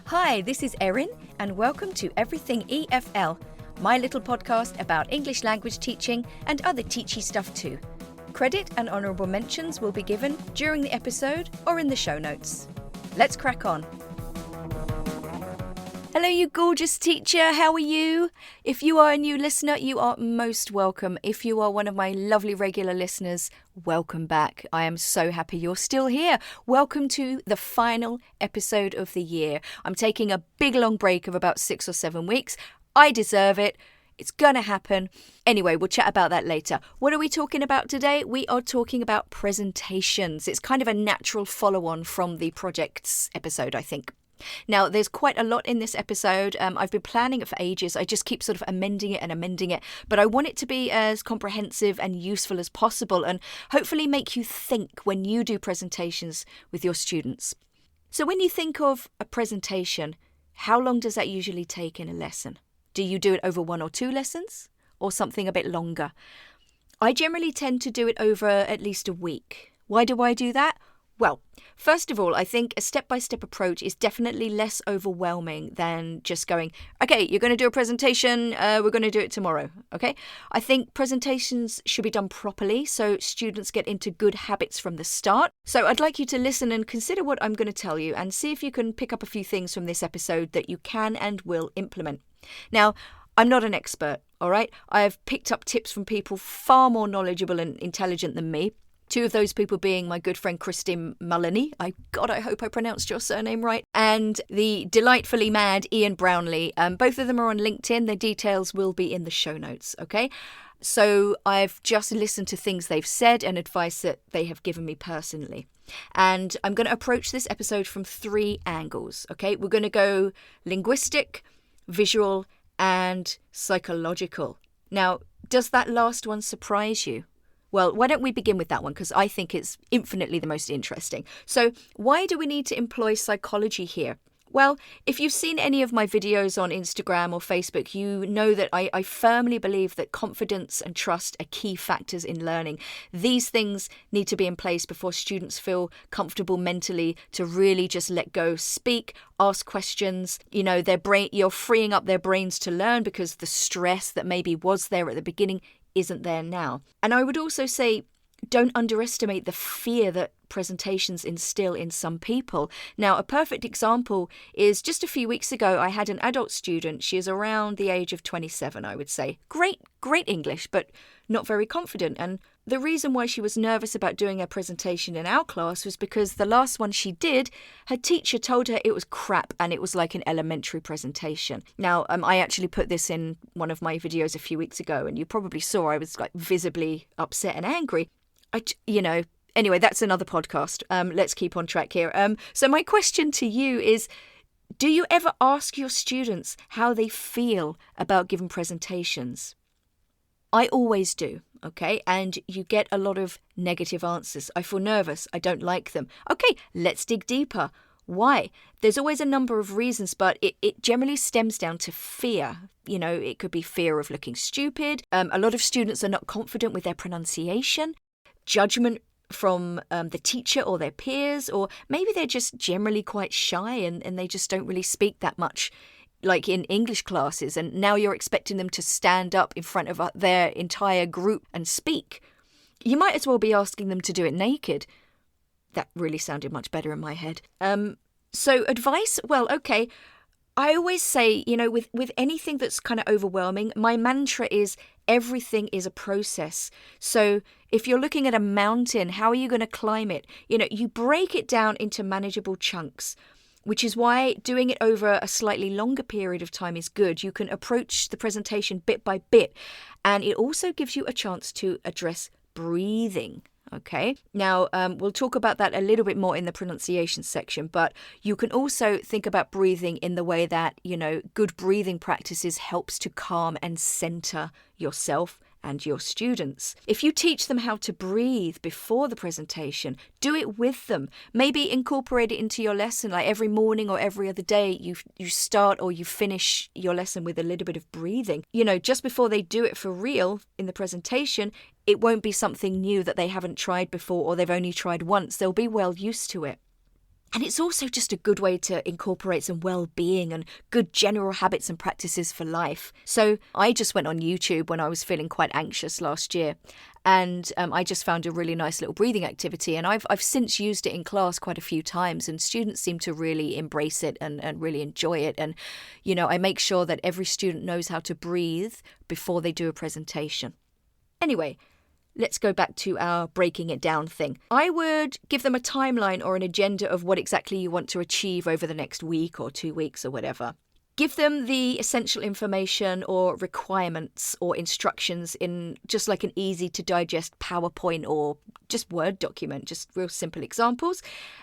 Hi, this is Erin, and welcome to Everything EFL, my little podcast about English language teaching and other teachy stuff too. Credit and honourable mentions will be given during the episode or in the show notes. Let's crack on. Hello, you gorgeous teacher. How are you? If you are a new listener, you are most welcome. If you are one of my lovely regular listeners, welcome back. I am so happy you're still here. Welcome to the final episode of the year. I'm taking a big long break of about 6 or 7 weeks. I deserve it. It's going to happen. Anyway, we'll chat about that later. What are we talking about today? We are talking about presentations. It's kind of a natural follow-on from the projects episode, I think. Now, there's quite a lot in this episode. I've been planning it for ages. I just keep sort of amending it, but I want it to be as comprehensive and useful as possible and hopefully make you think when you do presentations with your students. So when you think of a presentation, how long does that usually take in a lesson? Do you do it over 1 or 2 lessons or something a bit longer? I generally tend to do it over at least a week. Why do I do that? Well, first of all, I think a step-by-step approach is definitely less overwhelming than just going, okay, you're going to do a presentation, we're going to do it tomorrow, okay? I think presentations should be done properly so students get into good habits from the start. So I'd like you to listen and consider what I'm going to tell you and see if you can pick up a few things from this episode that you can and will implement. Now, I'm not an expert, all right? I have picked up tips from people far more knowledgeable and intelligent than me. 2 of those people being my good friend Christine Mullaney. I hope I pronounced your surname right. And the delightfully mad Ian Brownlee. Both of them are on LinkedIn. Their details will be in the show notes, okay? So I've just listened to things they've said and advice that they have given me personally. And I'm going to approach this episode from 3 angles, okay? We're going to go linguistic, visual, and psychological. Now, does that last one surprise you? Well, why don't we begin with that one, because I think it's infinitely the most interesting. So why do we need to employ psychology here? Well, if you've seen any of my videos on Instagram or Facebook, you know that I firmly believe that confidence and trust are key factors in learning. These things need to be in place before students feel comfortable mentally to really just let go, speak, ask questions. You know, you're freeing up their brains to learn because the stress that maybe was there at the beginning isn't there now. And I would also say, don't underestimate the fear that presentations instill in some people. Now, a perfect example is just a few weeks ago, I had an adult student. She is around the age of 27, I would say. Great English, but not very confident. And the reason why she was nervous about doing a presentation in our class was because the last one she did, her teacher told her it was crap and it was like an elementary presentation. Now, I actually put this in one of my videos a few weeks ago, and you probably saw I was like visibly upset and angry. Anyway, that's another podcast. Let's keep on track here. So my question to you is, do you ever ask your students how they feel about giving presentations? I always do, okay? And you get a lot of negative answers. I feel nervous. I don't like them. Okay, let's dig deeper. Why? There's always a number of reasons, but it generally stems down to fear. You know, it could be fear of looking stupid. A lot of students are not confident with their pronunciation. Judgment from the teacher or their peers, or maybe they're just generally quite shy and they just don't really speak that much, like in English classes, and now you're expecting them to stand up in front of their entire group and speak. You might as well be asking them to do it naked. That really sounded much better in my head. So advice? Well, okay. I always say, with anything that's kind of overwhelming, my mantra is everything is a process. So if you're looking at a mountain, how are you going to climb it? You break it down into manageable chunks, which is why doing it over a slightly longer period of time is good. You can approach the presentation bit by bit, and it also gives you a chance to address breathing. Okay, now we'll talk about that a little bit more in the pronunciation section, but you can also think about breathing in the way that, good breathing practices helps to calm and center yourself and your students. If you teach them how to breathe before the presentation, do it with them. Maybe incorporate it into your lesson, like every morning or every other day, you start or you finish your lesson with a little bit of breathing. Just before they do it for real in the presentation, it won't be something new that they haven't tried before or they've only tried once. They'll be well used to it. And it's also just a good way to incorporate some well-being and good general habits and practices for life. So I just went on YouTube when I was feeling quite anxious last year, and I just found a really nice little breathing activity. And I've since used it in class quite a few times, and students seem to really embrace it and really enjoy it. And, you know, I make sure that every student knows how to breathe before they do a presentation. Anyway, let's go back to our breaking it down thing. I would give them a timeline or an agenda of what exactly you want to achieve over the next week or 2 weeks or whatever. Give them the essential information or requirements or instructions in just like an easy to digest PowerPoint or just Word document, just real simple examples.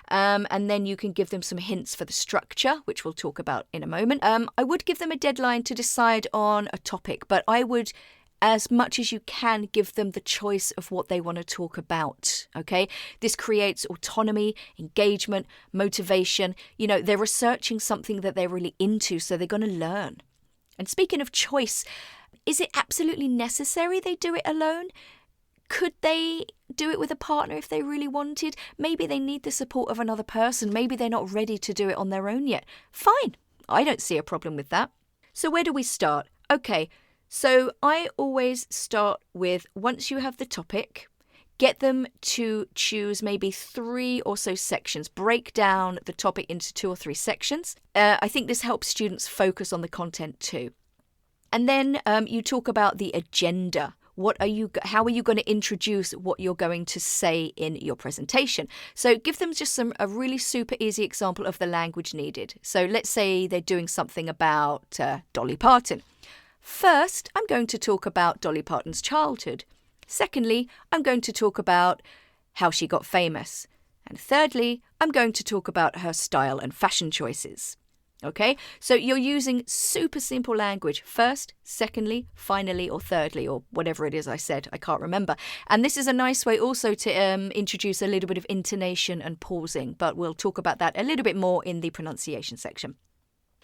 And then you can give them some hints for the structure, which we'll talk about in a moment. I would give them a deadline to decide on a topic, but I would, as much as you can, give them the choice of what they want to talk about, okay? This creates autonomy, engagement, motivation. You know, they're researching something that they're really into, so they're going to learn. And speaking of choice, is it absolutely necessary they do it alone? Could they do it with a partner if they really wanted? Maybe they need the support of another person. Maybe they're not ready to do it on their own yet. Fine. I don't see a problem with that. So where do we start? Okay. So I always start with, once you have the topic, get them to choose maybe 3 or so sections. Break down the topic into 2 or 3 sections. I think this helps students focus on the content too. And then you talk about the agenda. How are you going to introduce what you're going to say in your presentation? So give them just a really super easy example of the language needed. So let's say they're doing something about Dolly Parton. First, I'm going to talk about Dolly Parton's childhood. Secondly, I'm going to talk about how she got famous. And thirdly, I'm going to talk about her style and fashion choices. Okay, so you're using super simple language. First, secondly, finally, or thirdly, or whatever it is I said. I can't remember. And this is a nice way also to introduce a little bit of intonation and pausing, but we'll talk about that a little bit more in the pronunciation section.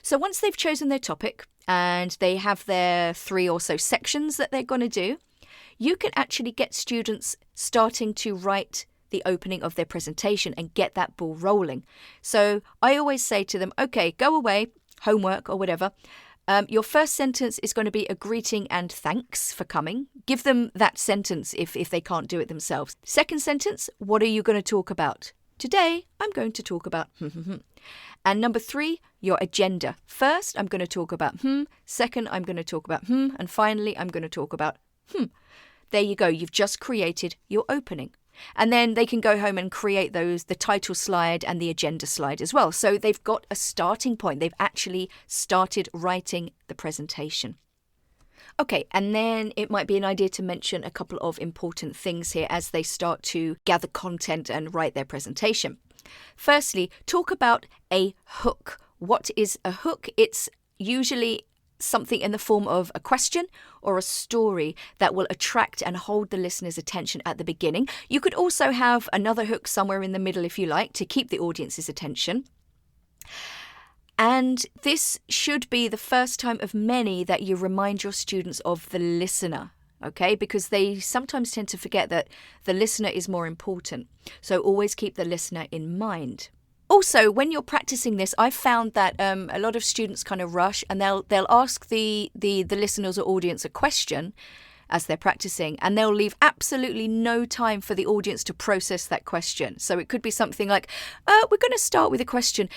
So once they've chosen their topic and they have their 3 or so sections that they're going to do, you can actually get students starting to write the opening of their presentation and get that ball rolling. So I always say to them, okay, go away, homework or whatever. Your first sentence is going to be a greeting and thanks for coming. Give them that sentence if they can't do it themselves. Second sentence, what are you going to talk about? Today, I'm going to talk about And number 3, your agenda. First, I'm going to talk about Second, I'm going to talk about And finally, I'm going to talk about There you go. You've just created your opening. And then they can go home and create the title slide and the agenda slide as well. So they've got a starting point. They've actually started writing the presentation. Okay, and then it might be an idea to mention a couple of important things here as they start to gather content and write their presentation. Firstly, talk about a hook. What is a hook? It's usually something in the form of a question or a story that will attract and hold the listener's attention at the beginning. You could also have another hook somewhere in the middle if you like to keep the audience's attention. And this should be the first time of many that you remind your students of the listener, okay? Because they sometimes tend to forget that the listener is more important. So always keep the listener in mind. Also, when you're practicing this, I've found that a lot of students kind of rush and they'll ask the listeners or audience a question as they're practicing, and they'll leave absolutely no time for the audience to process that question. So it could be something like, we're going to start with a question.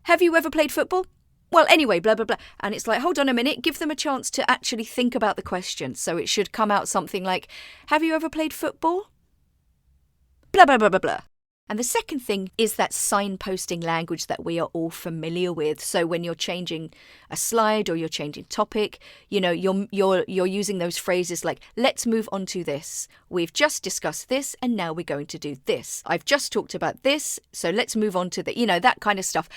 Have you ever played football? Well, anyway, blah, blah, blah. And it's like, hold on a minute, give them a chance to actually think about the question. So it should come out something like, have you ever played football? Blah, blah, blah, blah, blah. And the second thing is that signposting language that we are all familiar with. So when you're changing a slide or you're changing topic, you know, you're using those phrases like, let's move on to this. We've just discussed this and now we're going to do this. I've just talked about this, so let's move on to that kind of stuff.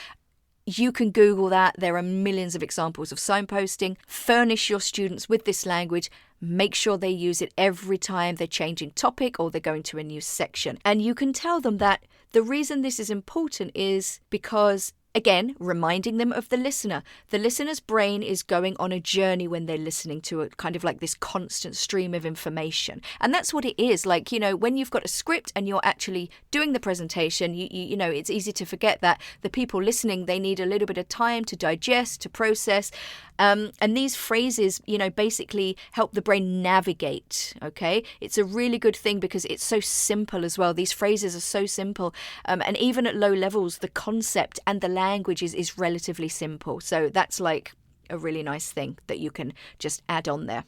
You can Google that. There are millions of examples of signposting. Furnish your students with this language. Make sure they use it every time they're changing topic or they're going to a new section. And you can tell them that the reason this is important is because Again, reminding them of the listener. The listener's brain is going on a journey when they're listening to it, kind of like this constant stream of information. And that's what it is. Like, when you've got a script and you're actually doing the presentation, it's easy to forget that the people listening, they need a little bit of time to digest, to process. And these phrases, basically help the brain navigate, okay? It's a really good thing because it's so simple as well. These phrases are so simple. And even at low levels, the concept and the language is relatively simple. So that's like a really nice thing that you can just add on there.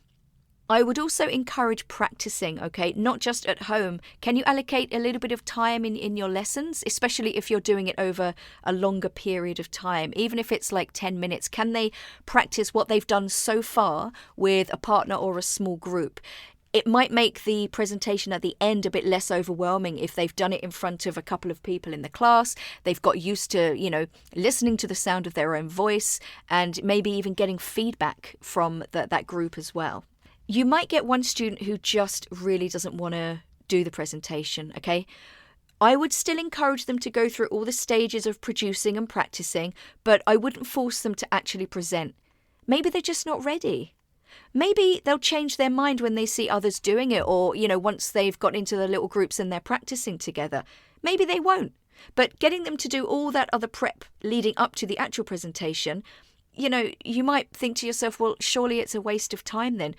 I would also encourage practicing, okay, not just at home. Can you allocate a little bit of time in your lessons, especially if you're doing it over a longer period of time, even if it's like 10 minutes? Can they practice what they've done so far with a partner or a small group? It might make the presentation at the end a bit less overwhelming if they've done it in front of a couple of people in the class. They've got used to, listening to the sound of their own voice and maybe even getting feedback from that group as well. You might get one student who just really doesn't want to do the presentation, okay? I would still encourage them to go through all the stages of producing and practicing, but I wouldn't force them to actually present. Maybe they're just not ready. Maybe they'll change their mind when they see others doing it or, once they've got into the little groups and they're practicing together. Maybe they won't. But getting them to do all that other prep leading up to the actual presentation, you might think to yourself, well, surely it's a waste of time then.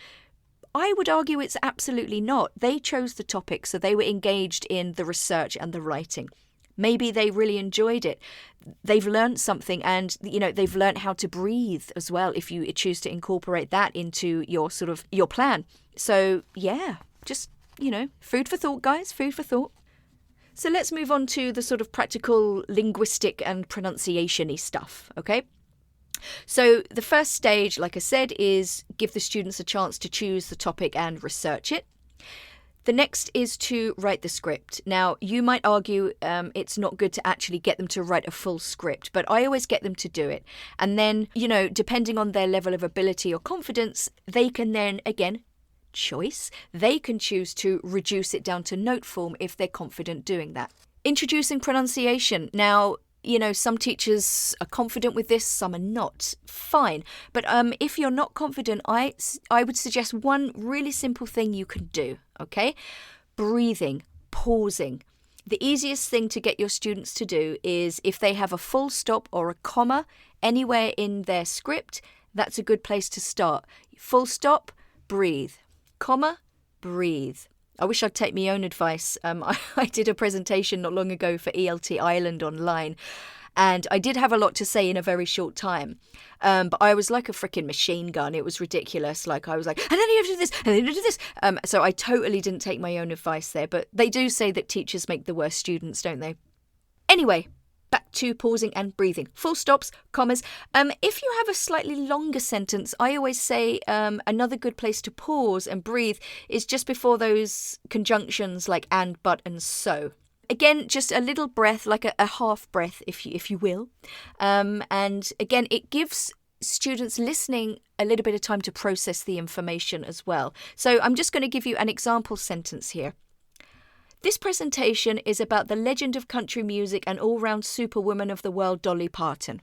I would argue it's absolutely not. They chose the topic, so they were engaged in the research and the writing. Maybe they really enjoyed it. They've learned something and, they've learned how to breathe as well if you choose to incorporate that into your plan. So, yeah, just, food for thought, guys, food for thought. So let's move on to the sort of practical linguistic and pronunciation-y stuff, okay? So the first stage, like I said, is give the students a chance to choose the topic and research it. The next is to write the script. Now, you might argue it's not good to actually get them to write a full script, but I always get them to do it. And then, depending on their level of ability or confidence, they can then, again, they can choose to reduce it down to note form if they're confident doing that. Introducing pronunciation. Now, some teachers are confident with this, some are not. Fine. But if you're not confident, I would suggest one really simple thing you can do, okay? Breathing, pausing. The easiest thing to get your students to do is if they have a full stop or a comma anywhere in their script, that's a good place to start. Full stop, breathe. Comma, breathe. I wish I'd take my own advice. I did a presentation not long ago for ELT Ireland online, and I did have a lot to say in a very short time. But I was like a freaking machine gun. It was ridiculous. Like I was like, and then you have to do this, and then you have to do this. So I totally didn't take my own advice there. But they do say that teachers make the worst students, don't they? Anyway, back to pausing and breathing. Full stops, commas. If you have a slightly longer sentence, I always say another good place to pause and breathe is just before those conjunctions like and, but, and so. Again, just a little breath, like a half breath, if you will. And again, it gives students listening a little bit of time to process the information as well. So I'm just going to give you an example sentence here. This presentation is about the legend of country music and all-round superwoman of the world, Dolly Parton.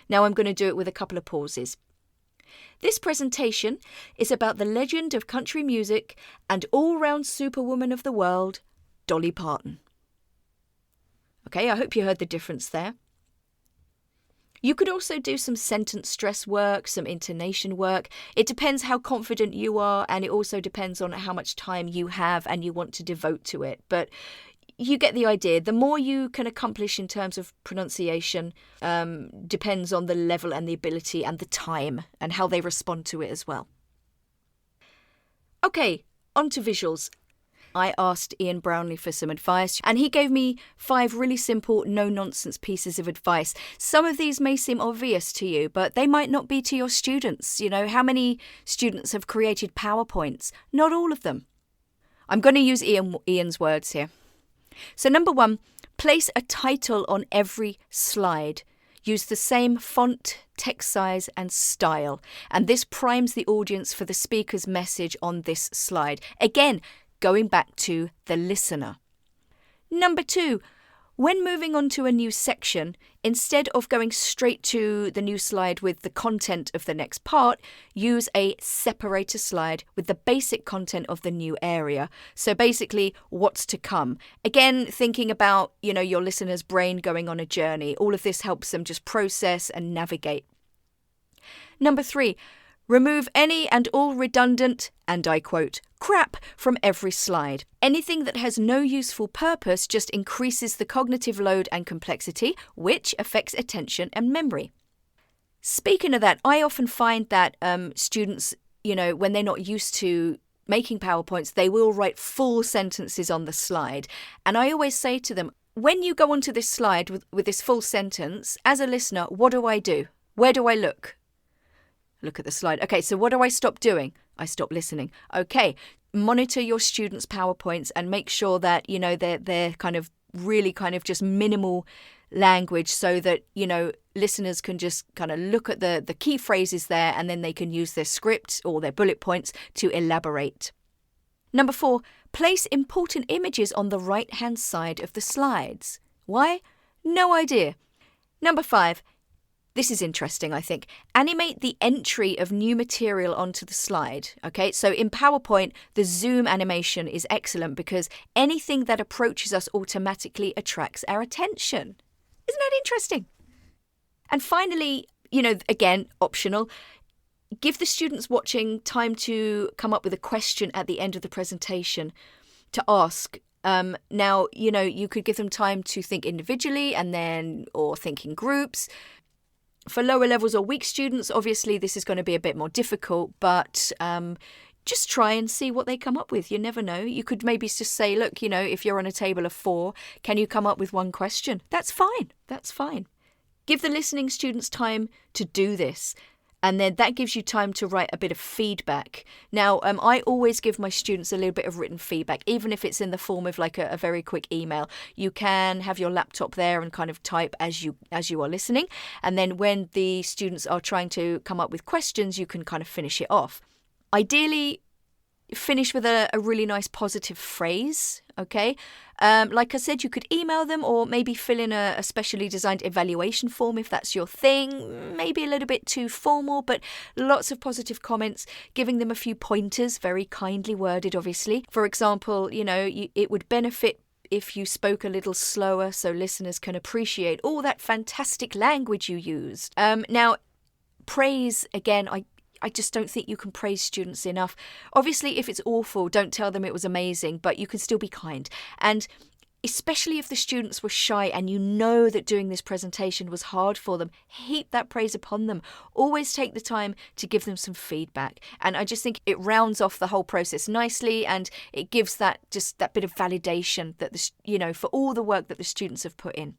Now I'm going to do it with a couple of pauses. This presentation is about the legend of country music and all-round superwoman of the world, Dolly Parton. Okay, I hope you heard the difference there. You could also do some sentence stress work, some intonation work. It depends how confident you are, and it also depends on how much time you have and you want to devote to it. But you get the idea. The more you can accomplish in terms of pronunciation depends on the level and the ability and the time and how they respond to it as well. Okay, on to visuals. I asked Ian Brownlee for some advice, and he gave me 5 really simple, no-nonsense pieces of advice. Some of these may seem obvious to you, but they might not be to your students. How many students have created PowerPoints? Not all of them. I'm going to use Ian's words here. So number 1, place a title on every slide. Use the same font, text size and style, and this primes the audience for the speaker's message on this slide. Again, going back to the listener. Number 2, When moving on to a new section, instead of going straight to the new slide with the content of the next part, use a separator slide with the basic content of the new area. So basically, what's to come. Again, thinking about, your listener's brain going on a journey. All of this helps them just process and navigate. Number 3, remove any and all redundant, and I quote, crap from every slide. Anything that has no useful purpose just increases the cognitive load and complexity, which affects attention and memory. Speaking of that, I often find that students, when they're not used to making PowerPoints, they will write full sentences on the slide. And I always say to them, when you go onto this slide with this full sentence, as a listener, what do I do? Where do I look? Look at the slide. Okay, so what do I stop doing? I stop listening. Okay, monitor your students' PowerPoints and make sure that, they're kind of really kind of just minimal language so that, listeners can just kind of look at the key phrases there and then they can use their script or their bullet points to elaborate. Number 4, place important images on the right-hand side of the slides. Why? No idea. Number 5, this is interesting, I think. Animate the entry of new material onto the slide. Okay, so in PowerPoint, the zoom animation is excellent because anything that approaches us automatically attracts our attention. Isn't that interesting? And finally, again, optional, give the students watching time to come up with a question at the end of the presentation to ask. Now, you could give them time to think individually or think in groups. For lower levels or weak students, obviously this is going to be a bit more difficult, but just try and see what they come up with. You never know. You could maybe just say, look, if you're on a table of 4, can you come up with one question? That's fine. That's fine. Give the listening students time to do this. And then that gives you time to write a bit of feedback. Now, I always give my students a little bit of written feedback, even if it's in the form of like a very quick email. You can have your laptop there and kind of type as you are listening. And then when the students are trying to come up with questions, you can kind of finish it off. Ideally, finish with a really nice positive phrase, okay? Like I said, you could email them or maybe fill in a specially designed evaluation form if that's your thing. Maybe a little bit too formal, but lots of positive comments, giving them a few pointers, very kindly worded, obviously. For example, it would benefit if you spoke a little slower so listeners can appreciate all that fantastic language you used. Now, praise, again, I just don't think you can praise students enough. Obviously, if it's awful, don't tell them it was amazing, but you can still be kind. And especially if the students were shy and you know that doing this presentation was hard for them, heap that praise upon them. Always take the time to give them some feedback. And I just think it rounds off the whole process nicely and it gives that bit of validation that for all the work that the students have put in.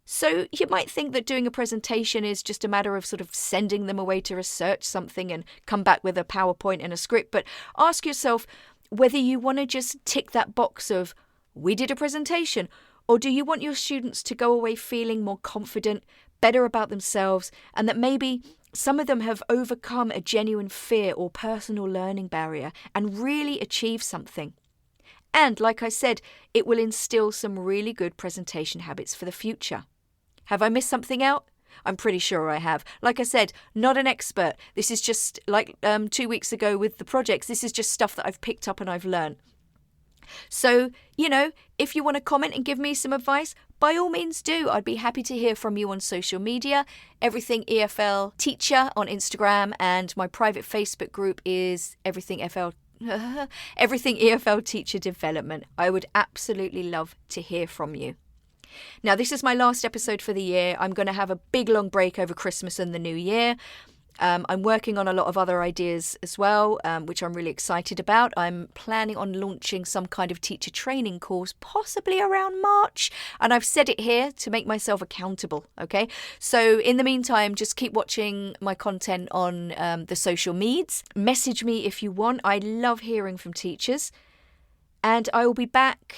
So you might think that doing a presentation is just a matter of sort of sending them away to research something and come back with a PowerPoint and a script, but ask yourself whether you want to just tick that box of, we did a presentation, or do you want your students to go away feeling more confident, better about themselves, and that maybe some of them have overcome a genuine fear or personal learning barrier and really achieved something. And like I said, it will instill some really good presentation habits for the future. Have I missed something out? I'm pretty sure I have. Like I said, not an expert. This is just like 2 weeks ago with the projects. This is just stuff that I've picked up and I've learned. So, if you want to comment and give me some advice, by all means do. I'd be happy to hear from you on social media. Everything EFL Teacher on Instagram, and my private Facebook group is Everything EFL Teacher Development. I would absolutely love to hear from you. Now, this is my last episode for the year. I'm going to have a big long break over Christmas and the New Year. I'm working on a lot of other ideas as well, which I'm really excited about. I'm planning on launching some kind of teacher training course, possibly around March. And I've said it here to make myself accountable, okay? So in the meantime, just keep watching my content on the social medias. Message me if you want. I love hearing from teachers. And I will be back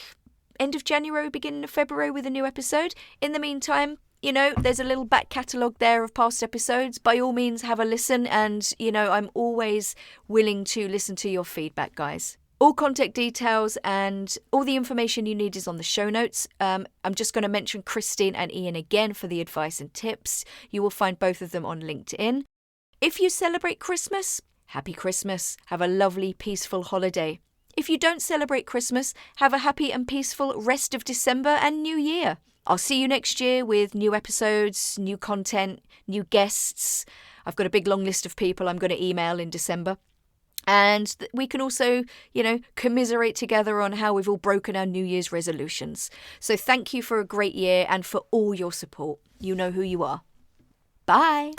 end of January, beginning of February with a new episode. In the meantime, there's a little back catalogue there of past episodes. By all means, have a listen. And, I'm always willing to listen to your feedback, guys. All contact details and all the information you need is on the show notes. I'm just going to mention Christine and Ian again for the advice and tips. You will find both of them on LinkedIn. If you celebrate Christmas, happy Christmas. Have a lovely, peaceful holiday. If you don't celebrate Christmas, have a happy and peaceful rest of December and New Year. I'll see you next year with new episodes, new content, new guests. I've got a big long list of people I'm going to email in December. And we can also, commiserate together on how we've all broken our New Year's resolutions. So thank you for a great year and for all your support. You know who you are. Bye.